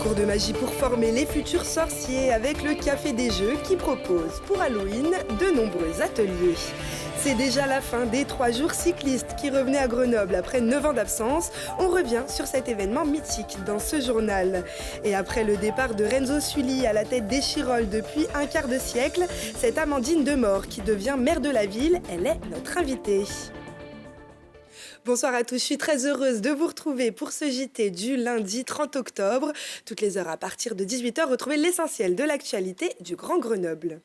Cours de magie pour former les futurs sorciers avec le Café des Jeux qui propose pour Halloween de nombreux ateliers. C'est déjà la fin des 3 jours cyclistes qui revenaient à Grenoble après 9 ans d'absence. On revient sur cet événement mythique dans ce journal. Et après le départ de Renzo Sully à la tête des Chirolles depuis un quart de siècle, c'est Amandine Demort qui devient maire de la ville. Elle est notre invitée. Bonsoir à tous, je suis très heureuse de vous retrouver pour ce JT du lundi 30 octobre. Toutes les heures à partir de 18h, retrouvez l'essentiel de l'actualité du Grand Grenoble.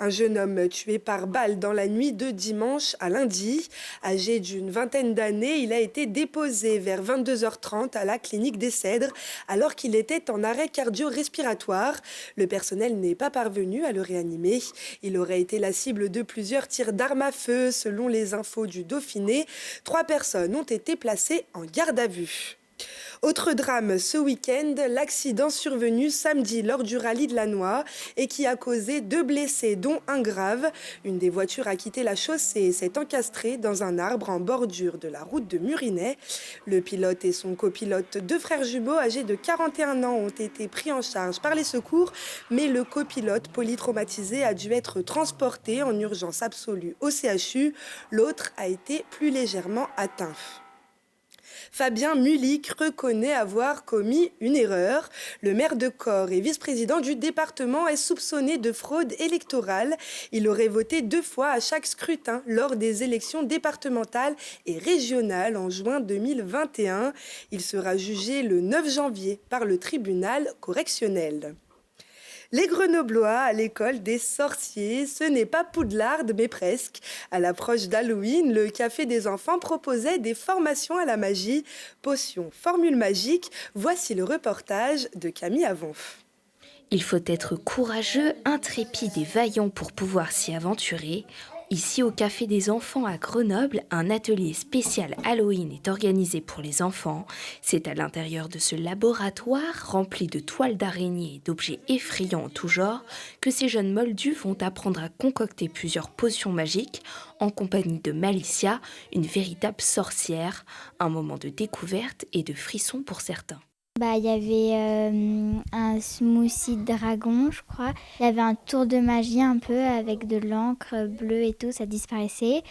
Un jeune homme tué par balle dans la nuit de dimanche à lundi. Âgé d'une vingtaine d'années, il a été déposé vers 22h30 à la clinique des Cèdres alors qu'il était en arrêt cardio-respiratoire. Le personnel n'est pas parvenu à le réanimer. Il aurait été la cible de plusieurs tirs d'armes à feu selon les infos du Dauphiné. 3 personnes ont été placées en garde à vue. Autre drame ce week-end, l'accident survenu samedi lors du rallye de Lannoy et qui a causé 2 blessés, dont un grave. Une des voitures a quitté la chaussée et s'est encastrée dans un arbre en bordure de la route de Murinet. Le pilote et son copilote, 2 frères jumeaux âgés de 41 ans, ont été pris en charge par les secours, mais le copilote polytraumatisé a dû être transporté en urgence absolue au CHU. L'autre a été plus légèrement atteint. Fabien Mulic reconnaît avoir commis une erreur. Le maire de Corps et vice-président du département est soupçonné de fraude électorale. Il aurait voté 2 fois à chaque scrutin lors des élections départementales et régionales en juin 2021. Il sera jugé le 9 janvier par le tribunal correctionnel. Les Grenoblois à l'école des sorciers, ce n'est pas Poudlard, mais presque. À l'approche d'Halloween, le Café des enfants proposait des formations à la magie. Potions, formules magiques, voici le reportage de Camille Avon. Il faut être courageux, intrépide et vaillant pour pouvoir s'y aventurer. Ici, au Café des enfants à Grenoble, un atelier spécial Halloween est organisé pour les enfants. C'est à l'intérieur de ce laboratoire, rempli de toiles d'araignée et d'objets effrayants en tout genre, que ces jeunes moldus vont apprendre à concocter plusieurs potions magiques en compagnie de Malicia, une véritable sorcière. Un moment de découverte et de frisson pour certains. Il y avait un smoothie de dragon, je crois. Il y avait un tour de magie un peu avec de l'encre bleue et tout, ça disparaissait.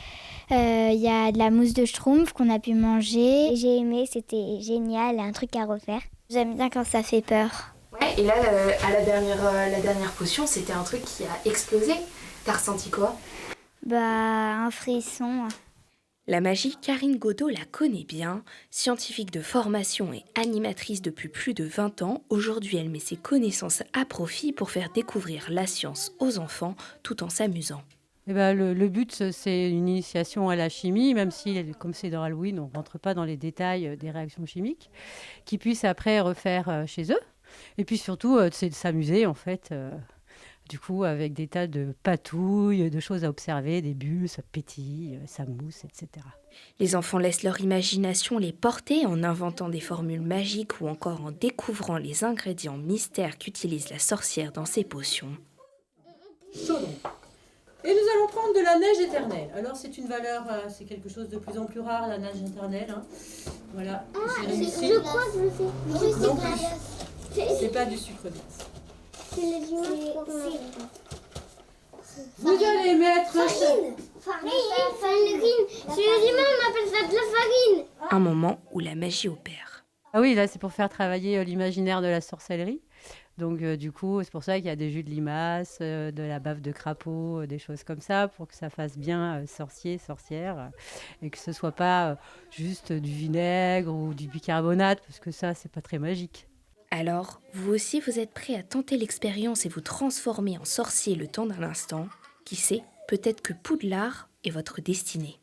Il y a de la mousse de schtroumpf qu'on a pu manger. J'ai aimé, c'était génial, un truc à refaire. J'aime bien quand ça fait peur. Ouais, et là, à la dernière potion, c'était un truc qui a explosé. T'as ressenti quoi ? Un frisson. La magie, Karine Godot la connaît bien. Scientifique de formation et animatrice depuis plus de 20 ans, aujourd'hui elle met ses connaissances à profit pour faire découvrir la science aux enfants tout en s'amusant. Le but, c'est une initiation à la chimie, même si, comme c'est dans Halloween, on ne rentre pas dans les détails des réactions chimiques, qu'ils puissent après refaire chez eux. Et puis surtout, c'est de s'amuser en fait. Du coup, avec des tas de patouilles, de choses à observer, des bulles, ça pétille, ça mousse, etc. Les enfants laissent leur imagination les porter en inventant des formules magiques ou encore en découvrant les ingrédients mystères qu'utilise la sorcière dans ses potions. Chaudron. Et nous allons prendre de la neige éternelle. Alors c'est une valeur, c'est quelque chose de plus en plus rare, la neige éternelle. Hein. Voilà. Je crois que je sais. Non plus. C'est pas du sucre glace. Vous allez mettre... Farine. Chez les humains, on appelle ça de la farine. Un moment où la magie opère. Ah oui, là c'est pour faire travailler l'imaginaire de la sorcellerie. Donc du coup, c'est pour ça qu'il y a des jus de limace, de la bave de crapaud, des choses comme ça, pour que ça fasse bien sorcier, sorcière, et que ce soit pas juste du vinaigre ou du bicarbonate, parce que ça, c'est pas très magique. Alors, vous aussi, vous êtes prêts à tenter l'expérience et vous transformer en sorcier le temps d'un instant. Qui sait, peut-être que Poudlard est votre destinée.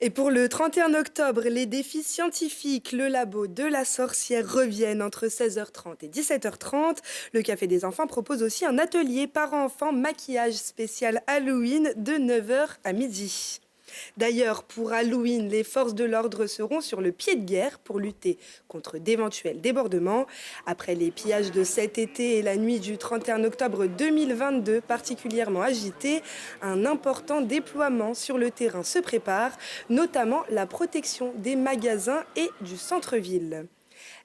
Et pour le 31 octobre, les défis scientifiques, le labo de la sorcière reviennent entre 16h30 et 17h30. Le Café des enfants propose aussi un atelier parents-enfants maquillage spécial Halloween de 9h à midi. D'ailleurs, pour Halloween, les forces de l'ordre seront sur le pied de guerre pour lutter contre d'éventuels débordements. Après les pillages de cet été et la nuit du 31 octobre 2022 particulièrement agitée, un important déploiement sur le terrain se prépare, notamment la protection des magasins et du centre-ville.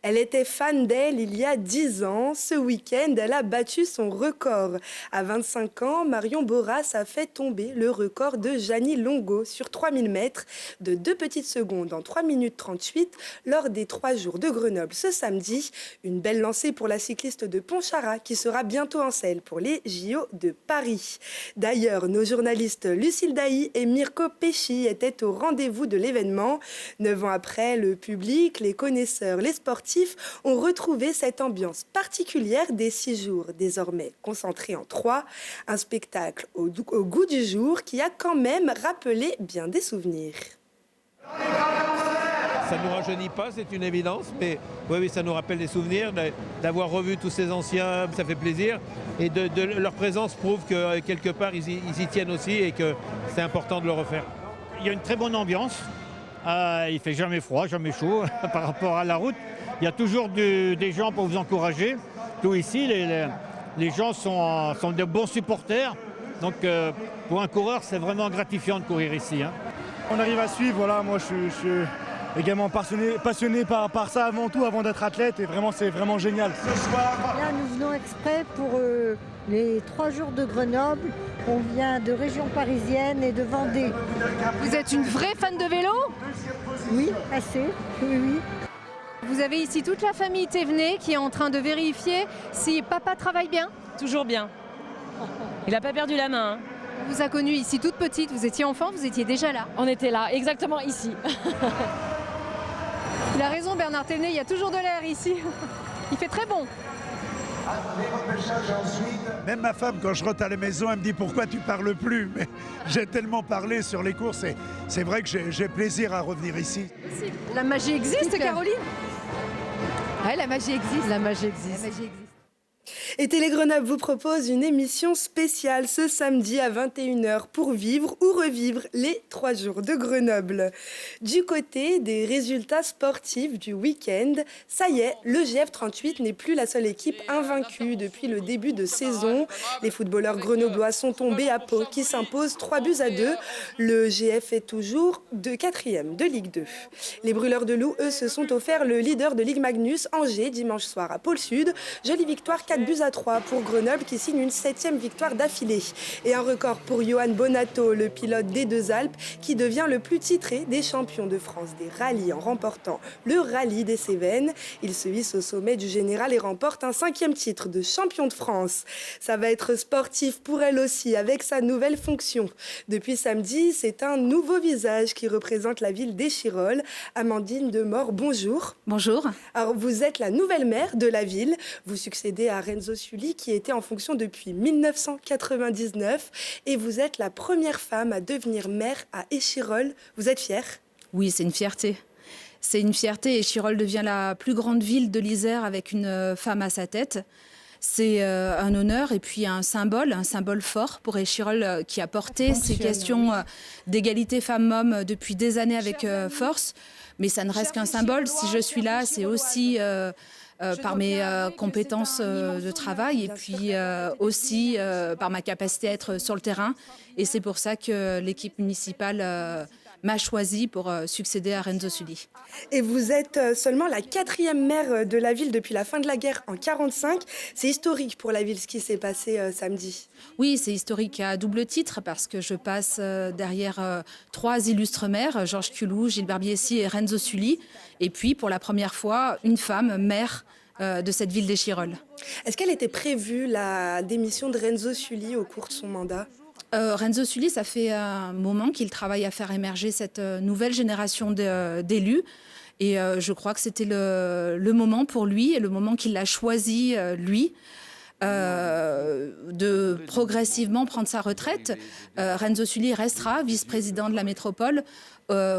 Elle était fan d'elle il y a 10 ans. Ce week-end, elle a battu son record. À 25 ans, Marion Boras a fait tomber le record de Jeannie Longo sur 3000 mètres de 2 petites secondes en 3 minutes 38 lors des 3 jours de Grenoble ce samedi. Une belle lancée pour la cycliste de Pontcharrat qui sera bientôt en selle pour les JO de Paris. D'ailleurs, nos journalistes Lucille Dailly et Mirko Pesci étaient au rendez-vous de l'événement. 9 ans après, le public, les connaisseurs, les sportifs ont retrouvé cette ambiance particulière des 6 jours, désormais concentrés en 3. Un spectacle au goût du jour qui a quand même rappelé bien des souvenirs. Ça ne nous rajeunit pas, c'est une évidence, mais oui, ça nous rappelle des souvenirs, d'avoir revu tous ces anciens, ça fait plaisir. Et leur présence prouve que quelque part, ils y tiennent aussi et que c'est important de le refaire. Il y a une très bonne ambiance, il ne fait jamais froid, jamais chaud par rapport à la route. Il y a toujours des gens pour vous encourager. Tout ici, les gens sont de bons supporters. Donc pour un coureur, c'est vraiment gratifiant de courir ici. On arrive à suivre, voilà, moi je suis également passionné par ça avant tout, avant d'être athlète, et vraiment c'est vraiment génial. Là nous venons exprès pour les 3 jours de Grenoble. On vient de région parisienne et de Vendée. Vous êtes une vraie fan de vélo? Oui, assez, oui. Vous avez ici toute la famille Thévenet qui est en train de vérifier si papa travaille bien? Toujours bien. Il n'a pas perdu la main. On vous a connue ici toute petite, vous étiez enfant, vous étiez déjà là? On était là, exactement ici. Il a raison Bernard Thévenet, il y a toujours de l'air ici. Il fait très bon. Même ma femme, quand je rentre à la maison, elle me dit pourquoi tu parles plus. Mais j'ai tellement parlé sur les courses et c'est vrai que j'ai plaisir à revenir ici. La magie existe, Caroline? Ouais, la magie existe. La magie existe. Et Télé Grenoble vous propose une émission spéciale ce samedi à 21h pour vivre ou revivre les 3 jours de Grenoble. Du côté des résultats sportifs du week-end, ça y est, le GF38 n'est plus la seule équipe invaincue depuis le début de saison. Les footballeurs grenoblois sont tombés à Pau qui s'impose 3-2. Le GF est toujours de 4e de Ligue 2. Les brûleurs de loups, eux, se sont offerts le leader de Ligue Magnus, Angers, dimanche soir à Pôle-Sud. Jolie victoire 4-3 pour Grenoble qui signe une 7e victoire d'affilée. Et un record pour Johan Bonato, le pilote des Deux Alpes, qui devient le plus titré des champions de France des rallyes en remportant le rallye des Cévennes. Il se hisse au sommet du général et remporte un 5e titre de champion de France. Ça va être sportif pour elle aussi avec sa nouvelle fonction. Depuis samedi, c'est un nouveau visage qui représente la ville d'Échirolles. Amandine Demort, bonjour. Bonjour. Alors vous êtes la nouvelle maire de la ville. Vous succédez à Renzo Sully qui était en fonction depuis 1999 et vous êtes la première femme à devenir maire à Échirolles. Vous êtes fière? Oui, c'est une fierté. C'est une fierté. Échirolles devient la plus grande ville de l'Isère avec une femme à sa tête. C'est un honneur et puis un symbole fort pour Échirolles qui a porté ces questions d'égalité femmes-hommes depuis des années avec force. Mais ça ne reste qu'un symbole. Si je suis là, c'est aussi par mes compétences de travail et puis aussi par ma capacité à être sur le terrain. Et c'est pour ça que l'équipe municipale m'a choisi pour succéder à Renzo Sully. Et vous êtes seulement la 4e maire de la ville depuis la fin de la guerre en 1945. C'est historique pour la ville ce qui s'est passé samedi. Oui, c'est historique à double titre parce que je passe derrière 3 illustres maires, Georges Culoux, Gilbert Biessy et Renzo Sully. Et puis, pour la première fois, une femme maire de cette ville d'Échirolles. Est-ce qu'elle était prévue, la démission de Renzo Sully au cours de son mandat ? Renzo Sully, ça fait un moment qu'il travaille à faire émerger cette nouvelle génération d'élus. Et je crois que c'était le moment pour lui et le moment qu'il a choisi, lui, de progressivement prendre sa retraite. Renzo Sully restera vice-président de la métropole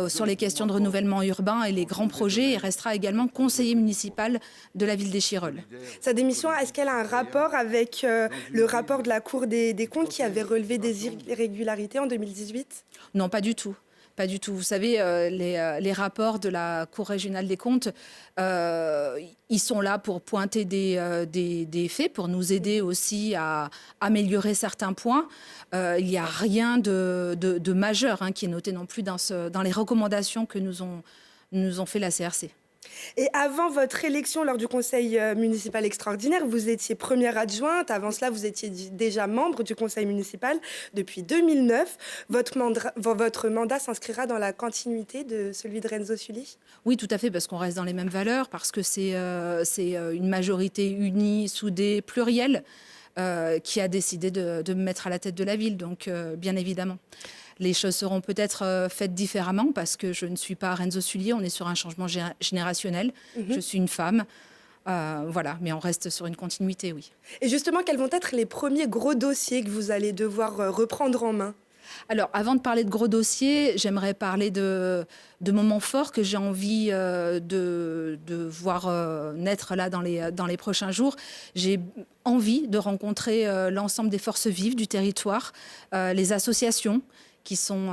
sur les questions de renouvellement urbain et les grands projets et restera également conseiller municipal de la ville d'Échirolles. Sa démission, est-ce qu'elle a un rapport avec le rapport de la Cour des comptes qui avait relevé des irrégularités en 2018 ? Non, pas du tout. Pas du tout. Vous savez, les rapports de la Cour régionale des comptes, ils sont là pour pointer des faits, pour nous aider aussi à améliorer certains points. Il n'y a rien de majeur qui est noté non plus dans les recommandations que nous ont fait la CRC. Et avant votre élection lors du conseil municipal extraordinaire, vous étiez première adjointe. Avant cela, vous étiez déjà membre du conseil municipal depuis 2009. Votre mandat s'inscrira dans la continuité de celui de Renzo Sully? Oui, tout à fait, parce qu'on reste dans les mêmes valeurs, parce que c'est une majorité unie, soudée, plurielle, qui a décidé de me mettre à la tête de la ville. Donc, bien évidemment. Les choses seront peut-être faites différemment parce que je ne suis pas Renzo Sully, on est sur un changement générationnel. Je suis une femme, voilà, mais on reste sur une continuité, oui. Et justement, quels vont être les premiers gros dossiers que vous allez devoir reprendre en main? Alors, avant de parler de gros dossiers, j'aimerais parler de moments forts que j'ai envie de voir naître là dans les prochains jours. J'ai envie de rencontrer l'ensemble des forces vives du territoire, les associations, qui sont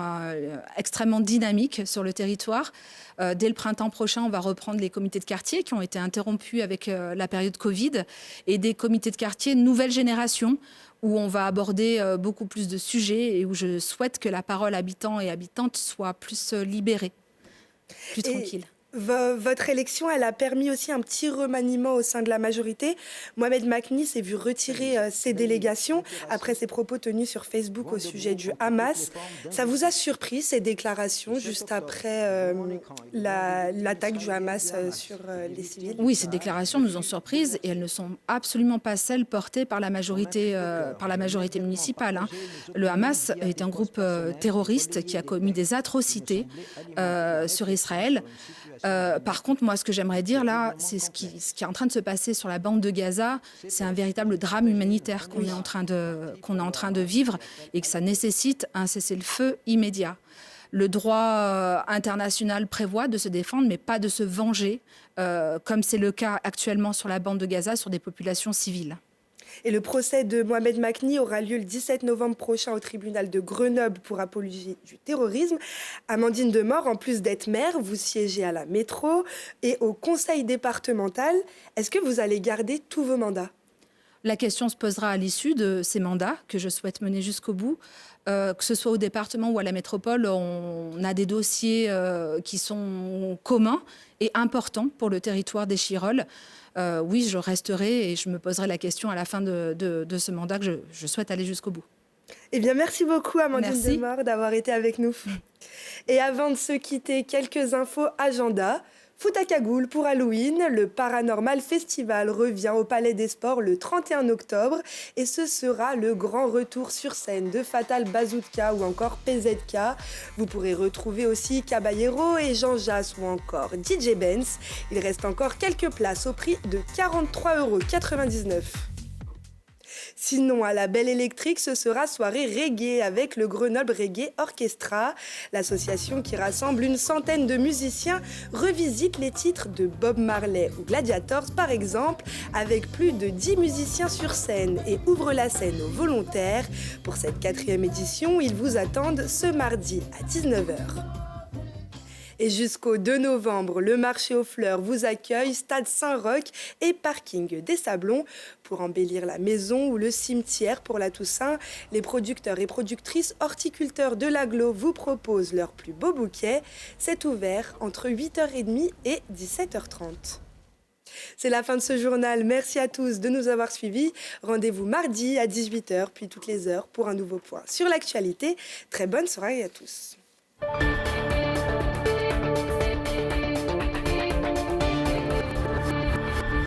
extrêmement dynamiques sur le territoire. Dès le printemps prochain, on va reprendre les comités de quartier qui ont été interrompus avec la période Covid et des comités de quartier nouvelle génération où on va aborder beaucoup plus de sujets et où je souhaite que la parole habitants et habitantes soit plus libérée, plus tranquille. Votre élection, elle a permis aussi un petit remaniement au sein de la majorité. Mohamed Makni s'est vu retirer ses délégations après ses propos tenus sur Facebook au sujet du Hamas. Ça vous a surpris, ces déclarations, juste après l'attaque du Hamas sur les civils? Oui, ces déclarations nous ont surprises et elles ne sont absolument pas celles portées par la majorité municipale. Le Hamas est un groupe terroriste qui a commis des atrocités sur Israël. Par contre, moi, ce que j'aimerais dire là, c'est ce qui est en train de se passer sur la bande de Gaza. C'est un véritable drame humanitaire qu'on est en train de vivre et que ça nécessite un cessez-le-feu immédiat. Le droit international prévoit de se défendre, mais pas de se venger, comme c'est le cas actuellement sur la bande de Gaza, sur des populations civiles. Et le procès de Mohamed Makni aura lieu le 17 novembre prochain au tribunal de Grenoble pour apologie du terrorisme. Amandine Demort, en plus d'être maire, vous siégez à la métro et au conseil départemental. Est-ce que vous allez garder tous vos mandats? La question se posera à l'issue de ces mandats que je souhaite mener jusqu'au bout. Que ce soit au département ou à la métropole, on a des dossiers qui sont communs et importants pour le territoire d'Échirolles. Oui, je resterai et je me poserai la question à la fin de ce mandat que je souhaite aller jusqu'au bout. Eh bien, merci beaucoup Amandine Demort d'avoir été avec nous. Et avant de se quitter, quelques infos agenda. Foot à cagoule pour Halloween, le Paranormal Festival revient au Palais des Sports le 31 octobre et ce sera le grand retour sur scène de Fatal Bazooka ou encore PZK. Vous pourrez retrouver aussi Caballero et Jean Jass ou encore DJ Benz. Il reste encore quelques places au prix de 43,99 €. Sinon, à la Belle Électrique, ce sera soirée reggae avec le Grenoble Reggae Orchestra. L'association qui rassemble une centaine de musiciens revisite les titres de Bob Marley ou Gladiators par exemple, avec plus de 10 musiciens sur scène et ouvre la scène aux volontaires. Pour cette 4e édition, ils vous attendent ce mardi à 19 h. Et jusqu'au 2 novembre, le marché aux fleurs vous accueille, stade Saint-Roch et parking des Sablons. Pour embellir la maison ou le cimetière pour la Toussaint, les producteurs et productrices horticulteurs de l'Aglo vous proposent leur plus beau bouquet. C'est ouvert entre 8h30 et 17h30. C'est la fin de ce journal. Merci à tous de nous avoir suivis. Rendez-vous mardi à 18 h, puis toutes les heures pour un nouveau point sur l'actualité. Très bonne soirée à tous.